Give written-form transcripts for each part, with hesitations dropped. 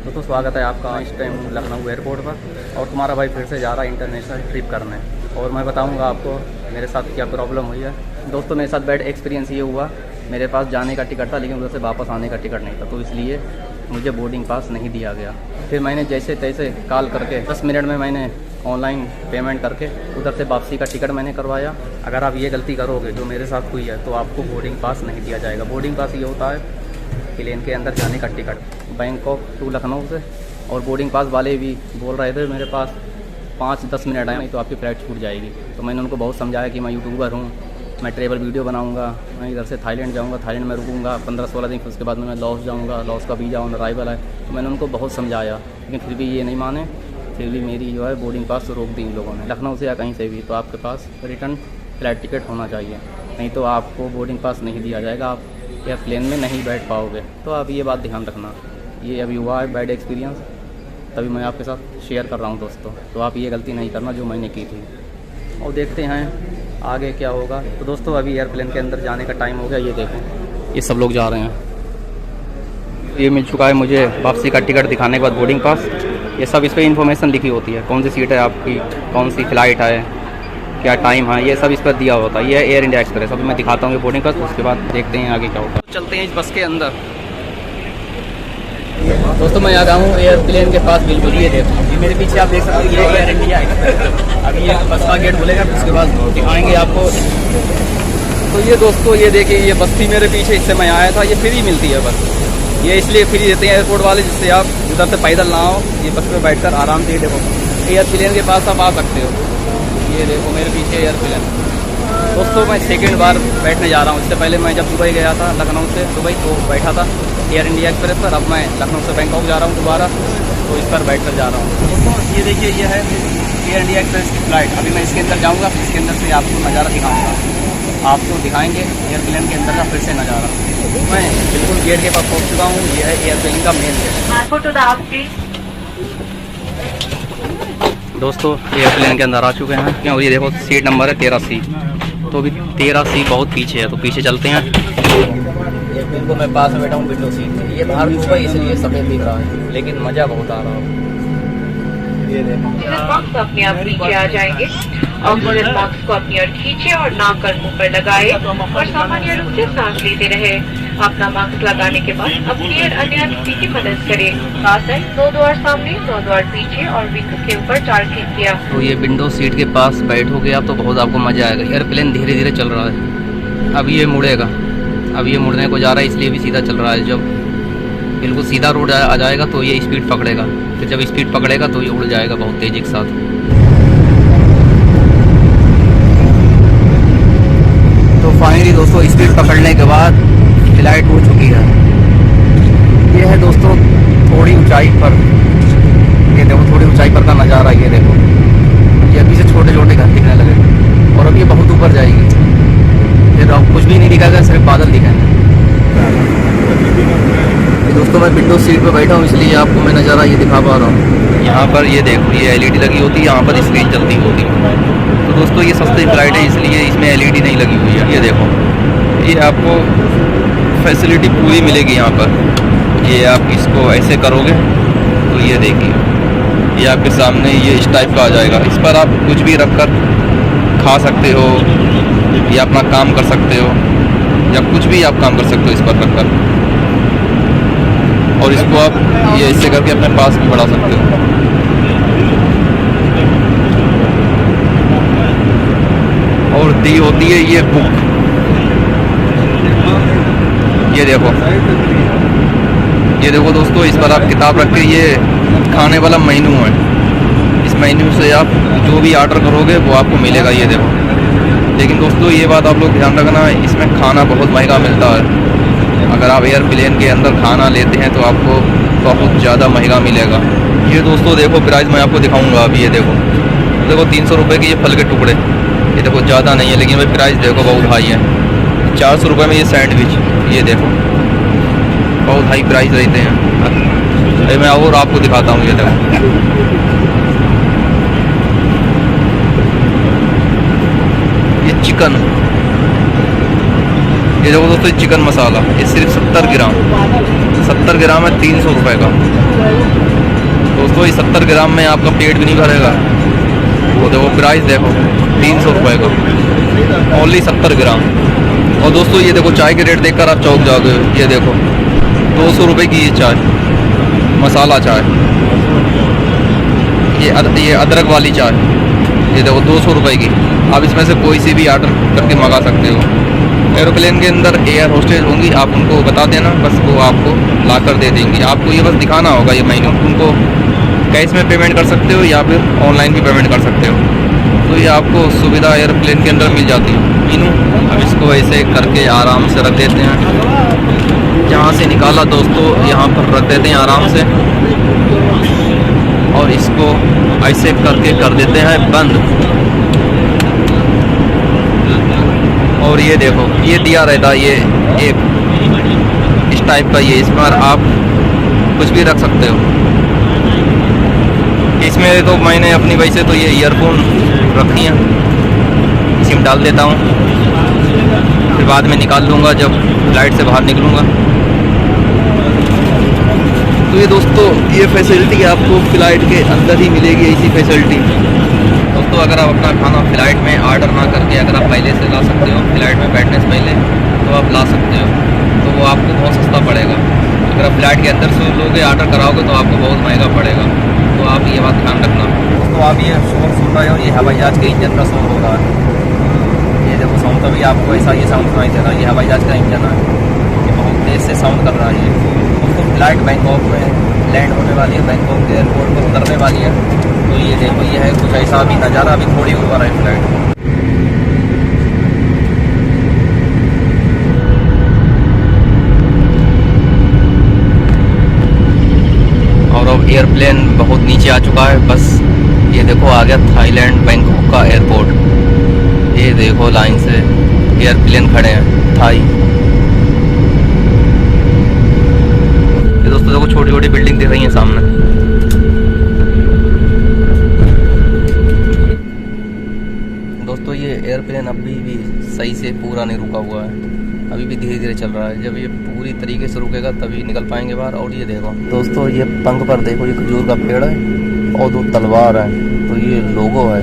दोस्तों स्वागत है आपका इस टाइम लखनऊ एयरपोर्ट पर। और तुम्हारा भाई फिर से जा रहा है इंटरनेशनल ट्रिप करने, और मैं बताऊंगा आपको मेरे साथ क्या प्रॉब्लम हुई है। दोस्तों मेरे साथ बैड एक्सपीरियंस ये हुआ, मेरे पास जाने का टिकट था लेकिन उधर से वापस आने का टिकट नहीं था, तो इसलिए मुझे बोर्डिंग पास नहीं दिया गया। फिर मैंने जैसे तैसे कॉल करके 10 मिनट में मैंने ऑनलाइन पेमेंट करके उधर से वापसी का टिकट मैंने करवाया। अगर आप ये गलती करोगे जो मेरे साथ हुई है तो आपको बोर्डिंग पास नहीं दिया जाएगा। बोर्डिंग पास ये होता है प्लेन के अंदर जाने का टिकट बैंकॉक टू लखनऊ से, और बोर्डिंग पास वाले भी बोल रहे थे मेरे पास 5-10 मिनट आए नहीं तो आपकी फ़्लाइट छूट जाएगी। तो मैंने उनको बहुत समझाया कि मैं यूट्यूबर हूँ, मैं ट्रैवल वीडियो बनाऊँगा, मैं इधर से थाईलैंड जाऊँगा, थाईलैंड में रुकूँगा 15-16 दिन, फिर उसके बाद मैं लॉस जाऊँगा, लॉस का वीज़ा ऑन अराइवल है। तो मैंने उनको बहुत समझाया लेकिन फिर भी ये नहीं माने। फिर भी मेरी जो है बोर्डिंग पास रोक दी इन लोगों ने। लखनऊ से या कहीं से भी तो आपके पास रिटर्न फ़्लाइट टिकट होना चाहिए, नहीं तो आपको बोर्डिंग पास नहीं दिया जाएगा, आप एयरप्लेन में नहीं बैठ पाओगे। तो आप ये बात ध्यान रखना। ये अभी हुआ है बैड एक्सपीरियंस, तभी मैं आपके साथ शेयर कर रहा हूँ दोस्तों। तो आप ये गलती नहीं करना जो मैंने की थी, और देखते हैं आगे क्या होगा। तो दोस्तों अभी एयरप्लेन के अंदर जाने का टाइम हो गया। ये देखो ये सब लोग जा रहे हैं। ये मिल चुका है मुझे वापसी का टिकट दिखाने के बाद बोर्डिंग पास। ये सब इस पर इन्फॉर्मेशन लिखी होती है, कौन सी सीट है आपकी, कौन सी फ़्लाइट है, क्या टाइम है, ये सब इस पर दिया होता है। ये एयर इंडिया एक्सप्रेस। अभी मैं दिखाता हूँ ये बोर्डिंग पास, उसके बाद देखते हैं आगे क्या होगा। चलते हैं इस बस के अंदर। दोस्तों मैं आ गया हूँ एयरप्लेन के पास बिल्कुल। ये देखो ये मेरे पीछे आप देख सकते हो, ये एयर इंडिया एक्सप्रेस। अभी ये बस का गेट खुलेगा, उसके बाद दिखाएंगे आपको। तो ये दोस्तों ये देखिए ये बस थी मेरे पीछे, इससे मैं आया था। ये फ्री मिलती है बस, ये इसलिए फ्री देते हैं एयरपोर्ट वाले जिससे आप उधर से पैदल ना आओ, ये बस में बैठकर आराम से। देखो एयरप्लेन के पास आप आ सकते हो। ये देखो मेरे पीछे एयरप्लेन। दोस्तों मैं सेकंड बार बैठने जा रहा हूँ। इससे पहले मैं जब दुबई गया था, लखनऊ से दुबई, तो बैठा था एयर इंडिया एक्सप्रेस पर। अब मैं लखनऊ से बैंकॉक जा रहा हूँ दोबारा, तो इस पर बैठ कर जा रहा हूँ। दोस्तों ये देखिए ये है एयर इंडिया एक्सप्रेस की फ़्लाइट। अभी मैं इसके अंदर जाऊँगा, फिर इसके अंदर से आपको नज़ारा दिखाऊँगा, आपको दिखाएंगे एयरप्लेन के अंदर का फिर से नज़ारा। मैं बिल्कुल गेट के पास पहुँच चुका हूँ। ये है एयरप्लेन का मेन गेट। दोस्तों एयरप्लेन के अंदर आ चुके हैं, क्यों ये देखो सीट नंबर है 13C। तो अभी 13C बहुत पीछे है, तो पीछे चलते हैं। एयरप्लेन को मैं पास में बैठा हूँ विंडो सीट। ये बाहर धूप है इसलिए सफ़ेद दिख रहा है, लेकिन मज़ा बहुत आ रहा है। ये बॉक्स अपने आप नीचे आ जाएंगे। ऑक्सीजन बॉक्स को अपनी ओर खींचे और नाक और मुंह पर लगाए और सामान्य रूप से सांस लेते रहे। अपना मास्क लगाने के बाद अपनी और अन्य व्यक्ति की मदद करें। खास है 2 द्वार सामने, 2 द्वार पीछे और विंग के ऊपर 4 खिड़कियां। तो ये विंडो सीट के पास बैठोगे आप तो बहुत आपको मज़ा आएगा। एयरप्लेन धीरे धीरे चल रहा है, अब ये मुड़ेगा, अब ये मुड़ने को जा रहा है, इसलिए भी सीधा चल रहा है। जब बिल्कुल सीधा रोड आ जाएगा तो ये स्पीड पकड़ेगा, फिर जब स्पीड पकड़ेगा तो ये उड़ जाएगा बहुत तेज़ी के साथ। तो फाइनली दोस्तों स्पीड पकड़ने के बाद फ्लाइट हो चुकी है। ये है दोस्तों थोड़ी ऊंचाई पर, ये देखो थोड़ी ऊंचाई पर का नज़ारा। ये देखो ये अभी से छोटे छोटे घर दिखने लगे और अब ये बहुत ऊपर जाएगी, फिर अब कुछ भी नहीं दिखाएगा, सिर्फ बादल दिखाएंगे। दोस्तों मैं विंडो सीट पर बैठा हूँ इसलिए आपको मैं नज़ारा ये दिखा पा रहा हूँ। यहाँ पर ये देखो ये LED लगी होती है, यहाँ पर स्क्रीन चलती होती है। तो दोस्तों ये सस्ती फ्लाइट है इसलिए इसमें LED नहीं लगी हुई है। ये देखो ये आपको फैसिलिटी पूरी मिलेगी यहाँ पर। ये आप इसको ऐसे करोगे तो ये देखिए ये आपके सामने ये इस टाइप का आ जाएगा। इस पर आप कुछ भी रख कर खा सकते हो या अपना काम कर सकते हो, या कुछ भी आप काम कर सकते हो इस पर रख कर, और इसको आप ये ऐसे करके अपने पास भी बढ़ा सकते हो। और दी होती है ये बुक। ये देखो दोस्तों इस पर आप किताब रख के, ये खाने वाला मेन्यू है। इस मेन्यू से आप जो भी ऑर्डर करोगे वो आपको मिलेगा। ये देखो, लेकिन दोस्तों ये बात आप लोग ध्यान रखना, इसमें खाना बहुत महंगा मिलता है। अगर आप एयरप्लेन के अंदर खाना लेते हैं तो आपको बहुत ज़्यादा महंगा मिलेगा। ये दोस्तों देखो प्राइस मैं आपको दिखाऊंगा अभी। ये देखो 300 रुपये के ये फल के टुकड़े। ये देखो ज़्यादा नहीं है लेकिन भाई प्राइस देखो बहुत हाई है। 400 रुपये में ये सैंडविच। ये देखो बहुत हाई प्राइस रहते हैं। अरे मैं और आपको दिखाता हूँ। ये देखो ये चिकन, ये देखो दोस्तों चिकन मसाला, ये सिर्फ 70 ग्राम है 300 रुपये का। दोस्तों ये 70 ग्राम में आपका पेट भी नहीं भरेगा। वो देखो प्राइस देखो 300 रुपये का, ओनली 70 ग्राम। और दोस्तों ये देखो चाय के रेट देखकर आप चौंक जाओगे। ये देखो 200 रुपये की ये चाय, मसाला चाय। ये अदरक वाली चाय, ये देखो 200 रुपये की। आप इसमें से कोई सी भी ऑर्डर करके मंगा सकते हो। एरोप्लेन के अंदर एयर होस्टेज होंगी, आप उनको बता देना, बस वो आपको ला कर दे देंगी। आपको ये बस दिखाना होगा ये मेन्यू। उनको कैश में पेमेंट कर सकते हो या फिर ऑनलाइन भी पेमेंट कर सकते हो। तो ये आपको सुविधा एयरप्लेन के अंदर मिल जाती है मीनू। अब इसको ऐसे करके आराम से रख देते हैं। जहाँ से निकाला दोस्तों यहाँ पर रख देते हैं आराम से, और इसको ऐसे करके कर देते हैं बंद। और ये देखो ये दिया रहता ये एक इस टाइप का, ये इस पर आप कुछ भी रख सकते हो। इसमें तो मैंने अपनी वजह से तो ये ईयरफोन रखी हैं, इसी में डाल देता हूँ, फिर बाद में निकाल लूँगा जब फ्लाइट से बाहर निकलूँगा। तो ये दोस्तों ये फैसिलिटी आपको फ़्लाइट के अंदर ही मिलेगी, ऐसी फैसिलिटी। दोस्तों अगर आप अपना खाना फ़्लाइट में ऑर्डर ना करके अगर आप पहले से ला सकते हो, फ़्लाइट में बैठने से पहले, तो आप ला सकते हो, तो वो आपको बहुत सस्ता पड़ेगा। अगर आप फ़्लाइट के अंदर से लोगे ऑर्डर कराओगे तो आपको बहुत महंगा पड़ेगा। तो आप ये बात ध्यान रखना। तो आप ये शोर सुन रहे हो, ये हवाई जहाज़ के इंजन का शोर हो रहा है। ये देखो साउंड का भी आपको ऐसा ये साउंड सुनाई दे रहा है, ये हवाई जहाज़ का इंजन है, ये बहुत तेज़ से साउंड कर रहा है। ये दोस्तों फ्लाइट बैंकॉक में लैंड होने वाली है, बैंकॉक के एयरपोर्ट पर उतरने वाली है। तो ये देखो ये है कुछ ऐसा अभी नज़ारा, अभी थोड़ी ऊपर है फ्लाइट। और अब एयरप्लेन बहुत नीचे आ चुका है। बस ये देखो आ गया थाईलैंड बैंकॉक का एयरपोर्ट। ये देखो लाइन से एयरप्लेन खड़े हैं थाई। ये दोस्तों देखो छोटी छोटी बिल्डिंग दिख रही हैं सामने। दोस्तों ये एयरप्लेन अभी भी सही से पूरा नहीं रुका हुआ है, अभी भी धीरे धीरे चल रहा है। जब ये पूरी तरीके से रुकेगा तभी निकल पाएंगे बाहर। और ये देखो दोस्तों ये पंख पर देखो ये खजूर का पेड़ है और 2 तलवार है, तो ये लोगो है।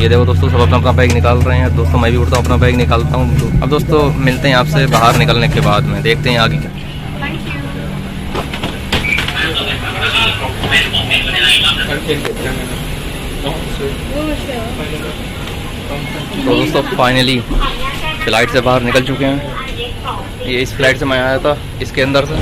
ये देखो दोस्तों सब अपना अपना बैग निकाल रहे हैं। दोस्तों मैं भी उठता हूँ अपना बैग निकालता हूँ। अब दोस्तों मिलते हैं आपसे बाहर निकलने के बाद में, देखते हैं आगे क्या। तो दोस्तों फाइनली फ्लाइट से बाहर निकल चुके हैं। ये इस फ्लाइट से मैं आया था, इसके अंदर से।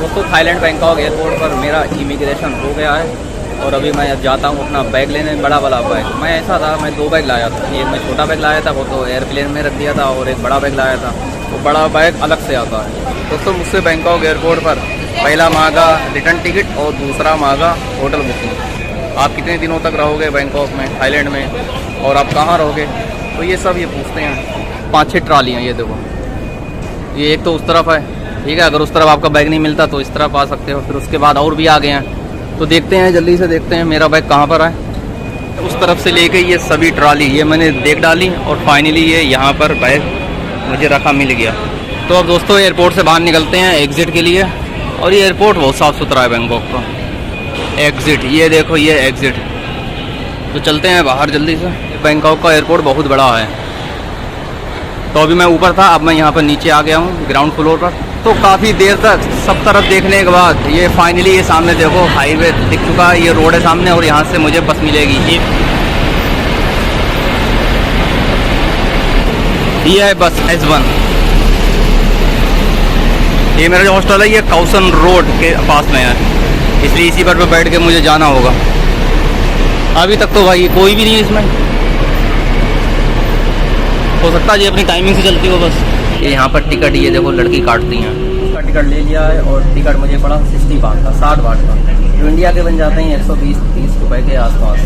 दोस्तों थाईलैंड बैंकॉक एयरपोर्ट पर मेरा इमिग्रेशन हो गया है और अभी मैं अब जाता हूँ अपना बैग लेने। बड़ा वाला बैग मैं ऐसा था, मैं 2 बैग लाया था। एक मैं छोटा बैग लाया था, वो तो एयरप्लेन में रख दिया था, और एक बड़ा बैग लाया था। तो बड़ा बैग अलग से आता है। दोस्तों मुझसे बैंकॉक एयरपोर्ट पर पहला मांगा रिटर्न टिकट और दूसरा मांगा होटल बुकिंग। आप कितने दिनों तक रहोगे बैंकॉक में, थाईलैंड में, और आप कहाँ रहोगे, तो ये सब ये पूछते हैं। 5-6 ट्रालियाँ ये देखो, ये एक तो उस तरफ है, ठीक है। अगर उस तरफ आपका बैग नहीं मिलता तो इस तरफ आ सकते हो। फिर उसके बाद और भी आ गए हैं, तो देखते हैं जल्दी से देखते हैं मेरा बैग कहाँ पर है। उस तरफ से लेके ये सभी ट्राली ये मैंने देख डाली और फाइनली ये यहाँ पर बैग मुझे रखा मिल गया। तो अब दोस्तों एयरपोर्ट से बाहर निकलते हैं एग्ज़िट के लिए। और ये एयरपोर्ट बहुत साफ़ सुथरा है बैंकॉक का। एग्ज़िट ये देखो ये एग्ज़िट। तो चलते हैं बाहर जल्दी से। बैंकॉक का एयरपोर्ट बहुत बड़ा है। तो अभी मैं ऊपर था, अब मैं यहाँ पर नीचे आ गया हूँ ग्राउंड फ्लोर पर। तो काफ़ी देर तक सब तरफ देखने के बाद ये फाइनली ये सामने देखो हाईवे दिख चुका है, ये रोड है सामने, और यहाँ से मुझे बस मिलेगी। ये है बस S1। ये मेरा जो हॉस्टल है ये काउसन रोड के पास में है, इसलिए इसी पर बैठ के मुझे जाना होगा। अभी तक तो भाई कोई भी नहीं है इसमें, हो सकता है ये अपनी टाइमिंग से चलती हो बस। ये यहाँ पर टिकट ये देखो लड़की काटती हैं। उसका टिकट ले लिया है और टिकट मुझे पड़ा 60 बात का, 60 बात का, जो इंडिया के बन जाते हैं 120-30 रुपये के आसपास।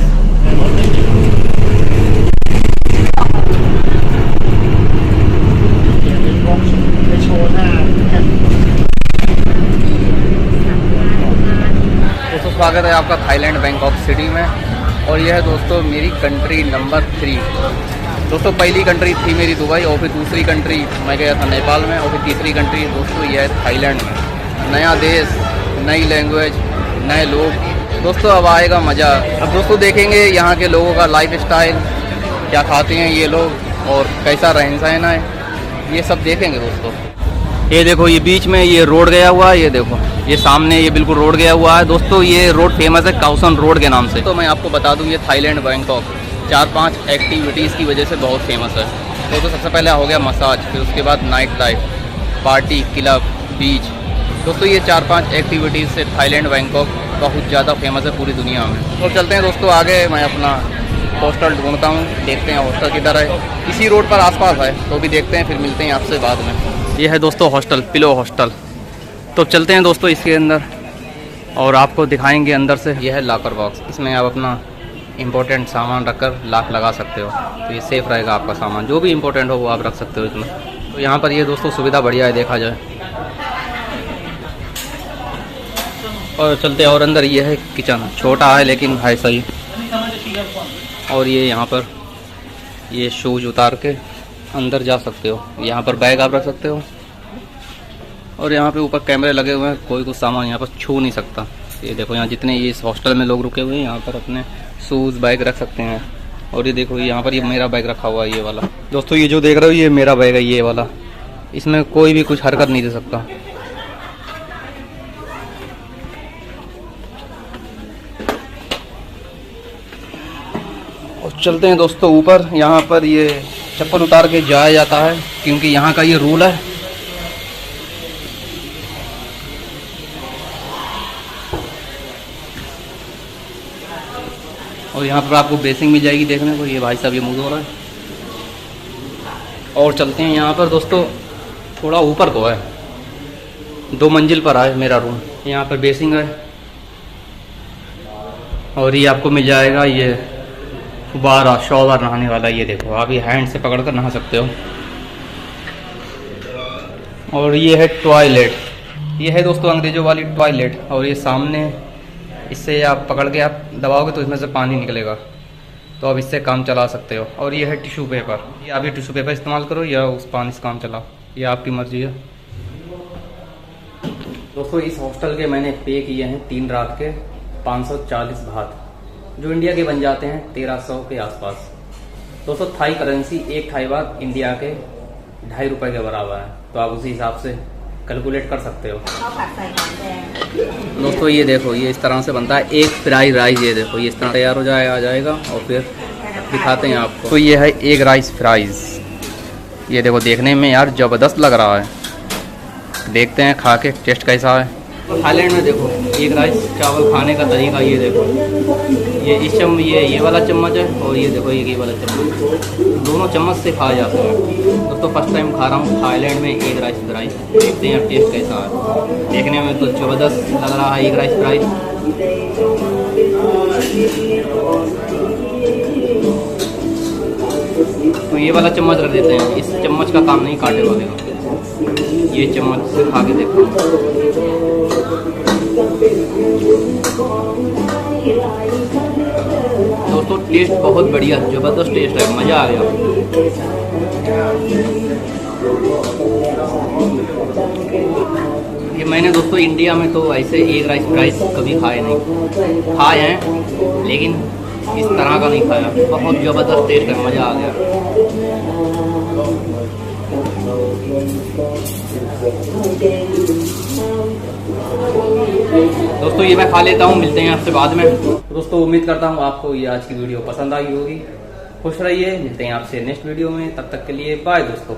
दोस्तों स्वागत है आपका थाईलैंड बैंकॉक सिटी में, और यह है दोस्तों मेरी कंट्री नंबर 3। दोस्तों पहली कंट्री थी मेरी दुबई, और फिर दूसरी कंट्री मैं गया था नेपाल में, और फिर तीसरी कंट्री दोस्तों ये है थाईलैंड में। नया देश, नई लैंग्वेज, नए लोग। दोस्तों अब आएगा मज़ा। अब दोस्तों देखेंगे यहाँ के लोगों का लाइफ स्टाइल, क्या खाते हैं ये लोग और कैसा रहन सहन है, ये सब देखेंगे दोस्तों। ये देखो ये बीच में ये रोड गया हुआ है, ये देखो ये सामने ये बिल्कुल रोड गया हुआ है। दोस्तों ये रोड फेमस है काओ सन रोड के नाम से। तो मैं आपको बता दूं ये थाईलैंड बैंकॉक 4-5 एक्टिविटीज़ की वजह से बहुत फेमस है। तो सबसे पहले हो गया मसाज, फिर उसके बाद नाइट लाइफ, पार्टी, क्लब, बीच। दोस्तों ये 4-5 एक्टिविटीज़ से थाईलैंड बैंकॉक बहुत ज़्यादा फेमस है पूरी दुनिया में। तो चलते हैं दोस्तों आगे, मैं अपना हॉस्टल ढूंढता हूँ, देखते हैं हॉस्टल किधर है। इसी रोड पर आसपास है, तो भी देखते हैं, फिर मिलते हैं आपसे बाद में। ये है दोस्तों हॉस्टल, पिलो हॉस्टल। तो चलते हैं दोस्तों इसके अंदर और आपको दिखाएंगे अंदर से। यह है लॉकर बॉक्स, इसमें आप अपना इम्पोर्टेंट सामान रखकर लॉक लगा सकते हो, तो ये सेफ़ रहेगा आपका सामान, जो भी इम्पोर्टेंट हो वो आप रख सकते हो इसमें। तो यहाँ पर ये दोस्तों सुविधा बढ़िया है देखा जाए। और चलते हैं और अंदर ये है किचन, छोटा है लेकिन है सही। और ये यहाँ पर ये शूज़ उतार के अंदर जा सकते हो, यहाँ पर बैग आप रख सकते हो। और यहाँ पे ऊपर कैमरे लगे हुए हैं, कोई कुछ सामान यहाँ पर छू नहीं सकता। ये देखो यहाँ जितने ये इस हॉस्टल में लोग रुके हुए हैं, यहाँ पर अपने शूज़ बैग रख सकते हैं। और ये देखो यहाँ पर ये मेरा बैग रखा हुआ है, ये वाला। दोस्तों ये जो देख रहे हो ये मेरा बैग है, ये वाला। इसमें कोई भी कुछ हरकत नहीं दे सकता। और चलते हैं दोस्तों ऊपर। यहाँ पर ये चप्पल उतार के जाया जाता है, क्योंकि यहाँ का ये रूल है। और यहाँ पर आपको बेसिंग मिल जाएगी देखने को। ये भाई साहब ये मुँह धो रहा है। और चलते हैं यहाँ पर दोस्तों, थोड़ा ऊपर को है, 2 मंजिल पर है मेरा रूम। यहाँ पर बेसिंग है, और ये आपको मिल जाएगा ये फुब्बारा, शॉवर नहाने वाला। ये देखो आप ये हैंड से पकड़ कर नहा सकते हो। और ये है टॉयलेट, ये है दोस्तों अंग्रेजों वाली टॉयलेट। और ये सामने इससे आप पकड़ के आप दबाओगे तो इसमें से पानी निकलेगा, तो आप इससे काम चला सकते हो। और ये है टिश्यू पेपर, ये आप ये टिश्यू पेपर इस्तेमाल करो या उस पानी से काम चलाओ, ये आपकी मर्जी है। दोस्तों इस हॉस्टल के मैंने पे किए हैं 3 रात के 540 बात, जो इंडिया के बन जाते हैं 1300 के आसपास। दोस्तों Thai currency 1 Thai baht India के 2.5 रुपये के बराबर है, तो आप उसी हिसाब से कैलकुलेट कर सकते हो। दोस्तों ये देखो ये इस तरह से बनता है एक फ्राइड राइस। ये देखो ये इस तरह तैयार हो जाएगा और फिर दिखाते हैं आपको। तो ये है एग राइस फ्राइज। ये देखो देखने में यार ज़बरदस्त लग रहा है, देखते हैं खा के टेस्ट कैसा है। थाईलैंड में देखो एग राइस चावल खाने का तरीका ये देखो, ये वाला चम्मच है, और ये देखो ये वाला चम्मच, दोनों चम्मच से खाया जाता है। दोस्तों फर्स्ट टाइम खा रहा हूँ थाईलैंड में एग राइस फ्राइज, देखते हैं टेस्ट कैसा है। देखने में तो ज़बरदस्त लग रहा है एग राइस फ्राइज। तो ये वाला चम्मच रख देते हैं, इस चम्मच का काम नहीं काटे वाले का, ये चम्मच से खा के देखो। दोस्तों टेस्ट बहुत बढ़िया, ज़बरदस्त टेस्ट है, मज़ा आ गया। ये मैंने दोस्तों इंडिया में तो ऐसे एग राइस फ्राइज कभी खाए नहीं, खाए हैं लेकिन इस तरह का नहीं खाया। बहुत ज़बरदस्त टेस्ट है, मज़ा आ गया। दोस्तों ये मैं खा लेता हूँ, मिलते हैं आपसे बाद में। दोस्तों उम्मीद करता हूँ आपको ये आज की वीडियो पसंद आई होगी। खुश रहिए, मिलते हैं आपसे नेक्स्ट वीडियो में, तब तक के लिए बाय दोस्तों।